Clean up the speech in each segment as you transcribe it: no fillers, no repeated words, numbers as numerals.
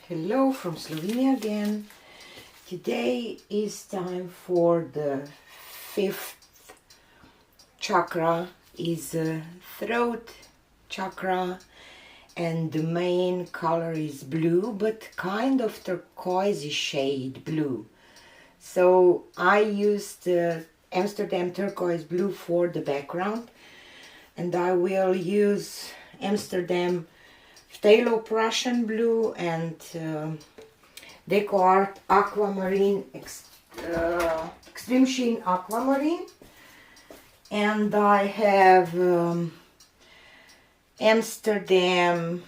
Hello from Slovenia again. Today is time for the fifth chakra, is throat chakra, and the main color is blue, but kind of turquoise shade blue. So I used Amsterdam turquoise blue for the background, and I will use Amsterdam phthalo Prussian blue and Decoart aquamarine, extreme sheen aquamarine, and I have Amsterdam,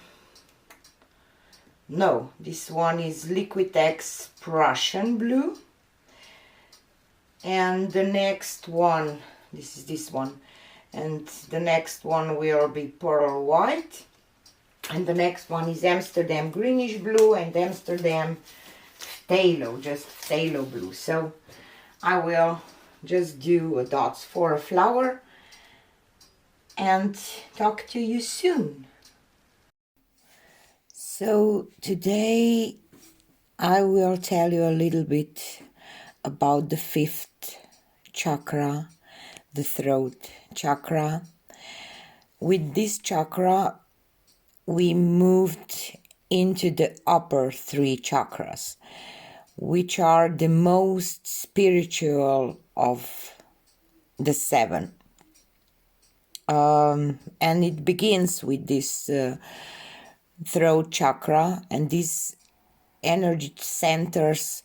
no, this one is Liquitex Prussian blue, and the next one, this is this one, and the next one will be pearl white. And the next one is Amsterdam greenish blue and Amsterdam phthalo, just phthalo blue. So I will just do dots for a flower and talk to you soon. So today I will tell you a little bit about the fifth chakra, the throat chakra. With this chakra we moved into the upper three chakras, which are the most spiritual of the seven. And it begins with this throat chakra, and these energy centers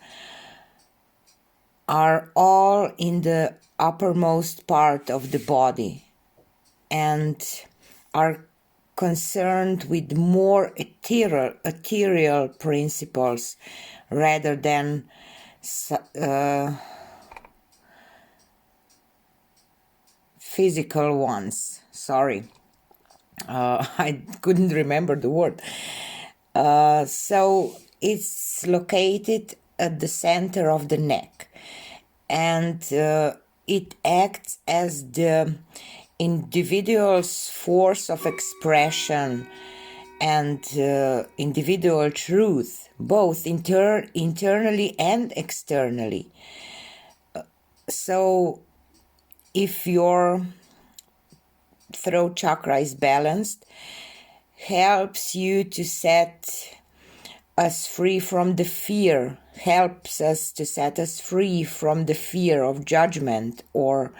are all in the uppermost part of the body and are concerned with more ethereal principles rather than physical ones. Sorry, I couldn't remember the word. So it's located at the center of the neck, and it acts as the individual's force of expression and individual truth, both internally and externally. So if your throat chakra is balanced, helps you to set us free from the fear, helps us to set us free from the fear of judgment or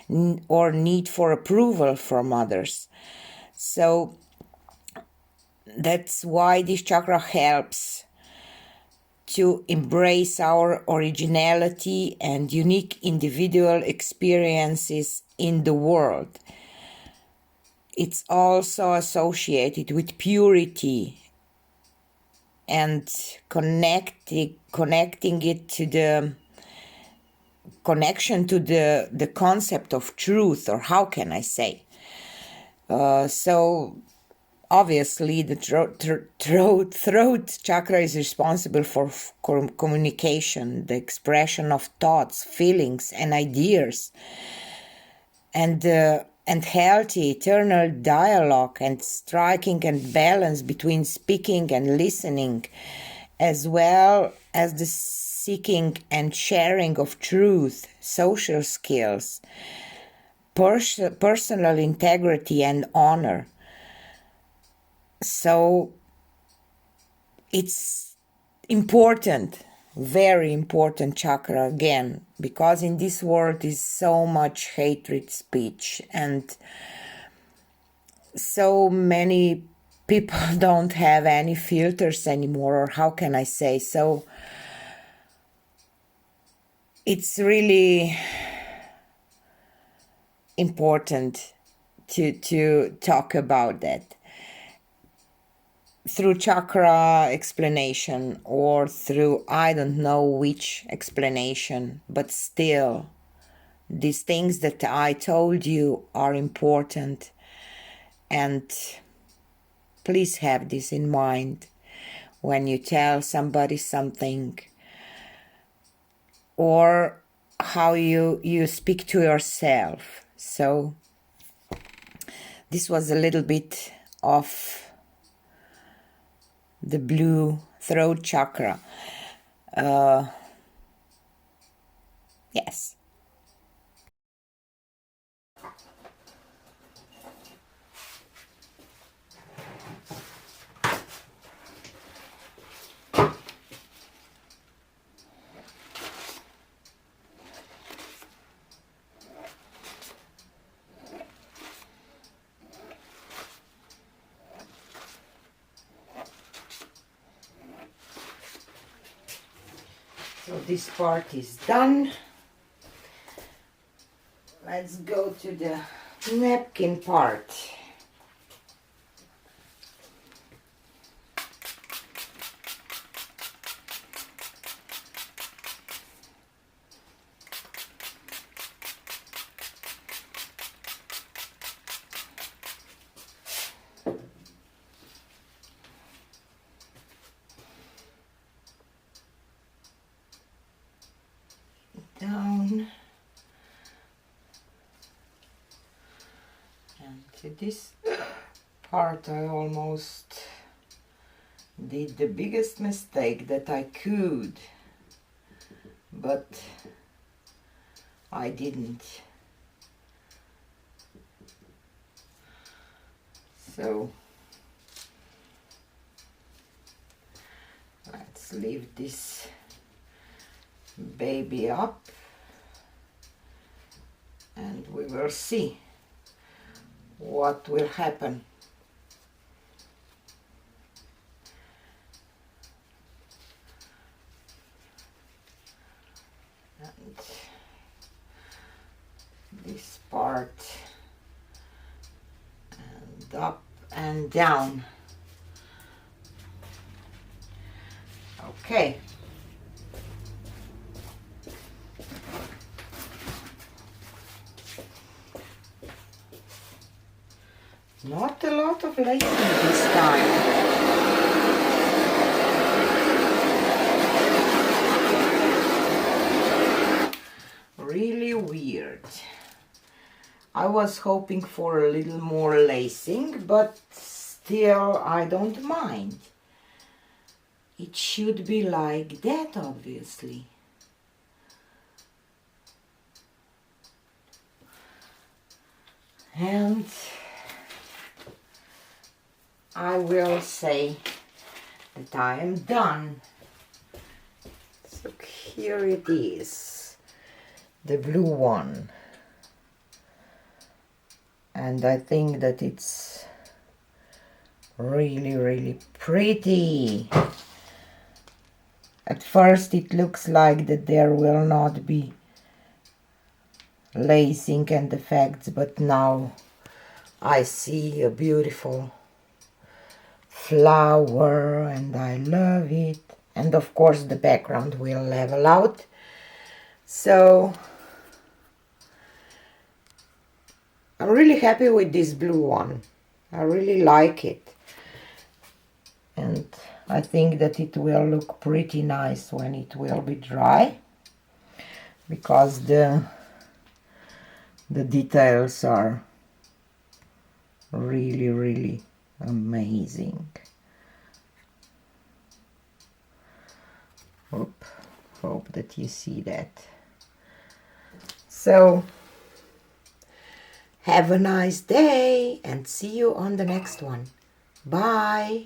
need for approval from others. So that's why this chakra helps to embrace our originality and unique individual experiences in the world. It's also associated with purity and connecting it to the connection to the concept of truth, or how can I say. So obviously the throat chakra is responsible for communication, the expression of thoughts, feelings and ideas, and healthy eternal dialogue and striking and balance between speaking and listening, as well as the seeking and sharing of truth, social skills, personal integrity and honor. So it's important, very important chakra again, because in this world is so much hatred speech and so many people don't have any filters anymore, or how can I say. So it's really important to talk about that through chakra explanation or through I don't know which explanation, but still these things that I told you are important, and please have this in mind when you tell somebody something, or how you speak to yourself. So this was a little bit of the blue throat chakra. Yes. So this part is done. Let's go to the napkin part. Down. And to this part I almost did the biggest mistake that I could, but I didn't. So let's leave this baby up and we will see what will happen. And this part, and up and down. Okay. Not a lot of lacing this time. Really weird. I was hoping for a little more lacing, but still I don't mind. It should be like that, obviously. And I will say that I am done. So here it is, the blue one. And I think that it's really, really pretty. At first it looks like that there will not be lacing and effects, but now I see a beautiful flower and I love it. And of course the background will level out. So I'm really happy with this blue one. I really like it. And I think that it will look pretty nice when it will be dry, because the details are really, really amazing. Hope that you see that. So have a nice day and see you on the next one. Bye.